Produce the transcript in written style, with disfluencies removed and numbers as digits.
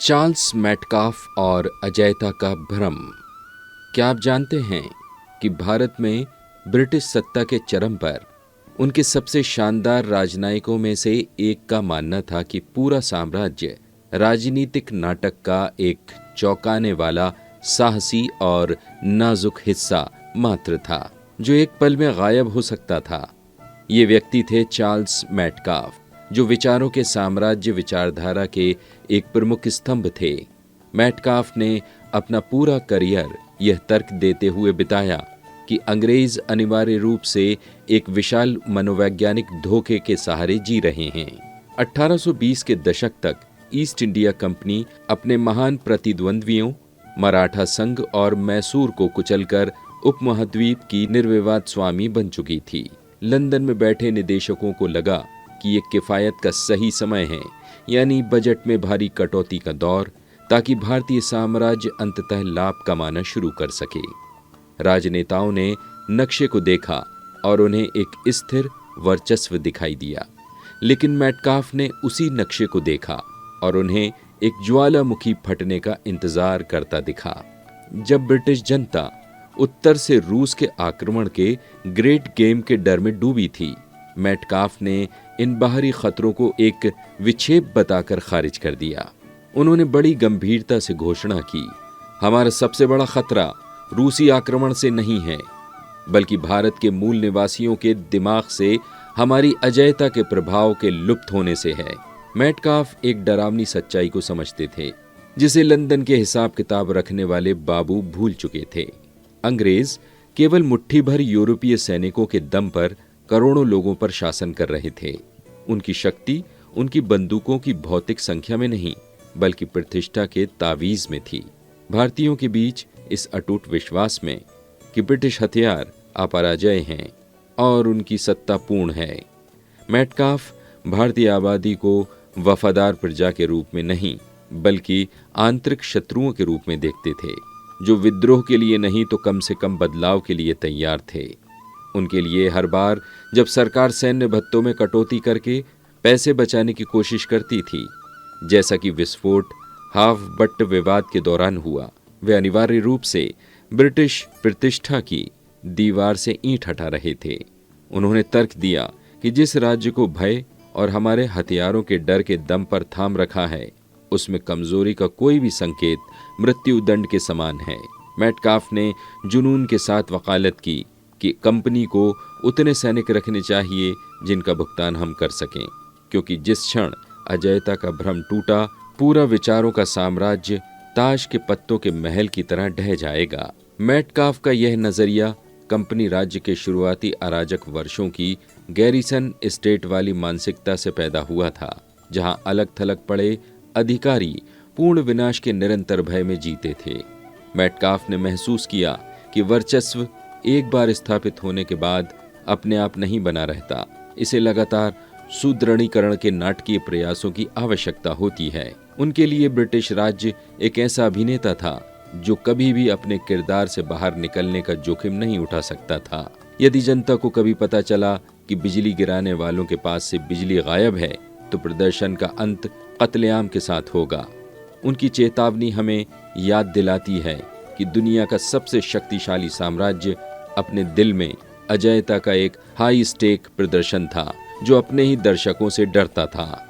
Charles Metcalfe और अजैयता का भ्रम। क्या आप जानते हैं कि भारत में ब्रिटिश सत्ता के चरम पर उनके सबसे शानदार राजनयिकों में से एक का मानना था कि पूरा साम्राज्य राजनीतिक नाटक का एक चौंकाने वाला साहसी और नाजुक हिस्सा मात्र था जो एक पल में गायब हो सकता था। ये व्यक्ति थे चार्ल्स मेटकाफ, जो विचारों के साम्राज्य विचारधारा के एक प्रमुख स्तंभ थे। मेटकाफ ने अपना पूरा करियर यह तर्क देते हुए बिताया कि अंग्रेज अनिवार्य रूप से एक विशाल मनोवैज्ञानिक धोखे के सहारे जी रहे हैं। 1820 के दशक तक ईस्ट इंडिया कंपनी अपने महान प्रतिद्वंद्वियों मराठा संघ और मैसूर को कुचलकर उपमहाद्वीप की निर्विवाद स्वामी बन चुकी थी। लंदन में बैठे निदेशकों को लगा कि ये किफायत का सही समय है, यानी बजट में भारी कटौती का दौर, ताकि भारतीय साम्राज्य अंततः लाभ कमाना शुरू कर सके। राजनेताओं ने नक्शे को देखा और उन्हें एक स्थिर वर्चस्व दिखाई दिया, लेकिन मेटकाफ ने उसी नक्शे को देखा और उन्हें एक ज्वालामुखी फटने का इंतजार करता दिखा। जब ब्रिटिश जनता उत्तर से रूस के आक्रमण के ग्रेट गेम के डर में डूबी थी, मेटकाफ ने इन बाहरी खतरों को एक विक्षेप बताकर खारिज कर दिया। उन्होंने बड़ी गंभीरता से घोषणा की, हमारा सबसे बड़ा खतरा रूसी आक्रमण से नहीं है, बल्कि भारत के मूल निवासियों के दिमाग से हमारी अजैयता के प्रभाव के लुप्त होने से है। मेटकाफ एक डरावनी सच्चाई को समझते थे, जिसे लंदन के हिसाब किताब रखने वाले बाबू भूल चुके थे। अंग्रेज केवल मुट्ठी भर यूरोपीय सैनिकों के दम पर करोड़ों लोगों पर शासन कर रहे थे। उनकी शक्ति उनकी बंदूकों की भौतिक संख्या में नहीं, बल्कि प्रतिष्ठा के तावीज में थी। भारतीयों के बीच इस अटूट विश्वास में कि ब्रिटिश हथियार अपराजय हैं और उनकी सत्ता पूर्ण है। मेटकाफ भारतीय आबादी को वफादार प्रजा के रूप में नहीं, बल्कि आंतरिक शत्रुओं के रूप में देखते थे, जो विद्रोह के लिए नहीं तो कम से कम बदलाव के लिए तैयार थे। उनके लिए हर बार जब सरकार सैन्य भत्तों में कटौती करके पैसे बचाने की कोशिश करती थी, जैसा कि विस्फोट हाफ बट्ट विवाद के दौरान हुआ, वे अनिवार्य रूप से ब्रिटिश प्रतिष्ठा की दीवार से ईंट हटा रहे थे। उन्होंने तर्क दिया कि जिस राज्य को भय और हमारे हथियारों के डर के दम पर थाम रखा है, उसमें कमजोरी का कोई भी संकेत मृत्युदंड के समान है। मेटकाफ ने जुनून के साथ वकालत की कि कंपनी को उतने सैनिक रखने चाहिए जिनका भुगतान हम कर सकें, क्योंकि जिस क्षण अजैयता का भ्रम टूटा, पूरा विचारों का साम्राज्य ताश के पत्तों के महल की तरह ढह जाएगा। मेटकाफ का यह नजरिया कंपनी राज्य के शुरुआती अराजक वर्षों की गैरिसन स्टेट वाली मानसिकता से पैदा हुआ था, जहां अलग थलग पड़े अधिकारी पूर्ण विनाश के निरंतर भय में जीते थे। मेटकाफ ने महसूस किया कि वर्चस्व एक बार स्थापित होने के बाद अपने आप नहीं बना रहता, इसे लगातार सुदृढ़ीकरण के नाटकीय प्रयासों की आवश्यकता होती है। उनके लिए ब्रिटिश राज्य एक ऐसा अभिनेता था जो कभी भी अपने किरदार से बाहर निकलने का जोखिम नहीं उठा सकता था। यदि जनता को कभी पता चला कि बिजली गिराने वालों के पास से बिजली गायब है, तो प्रदर्शन का अंत कत्लेआम के साथ होगा। उनकी चेतावनी हमें याद दिलाती है कि दुनिया का सबसे शक्तिशाली साम्राज्य अपने दिल में अजैयता का एक हाई स्टेक प्रदर्शन था, जो अपने ही दर्शकों से डरता था।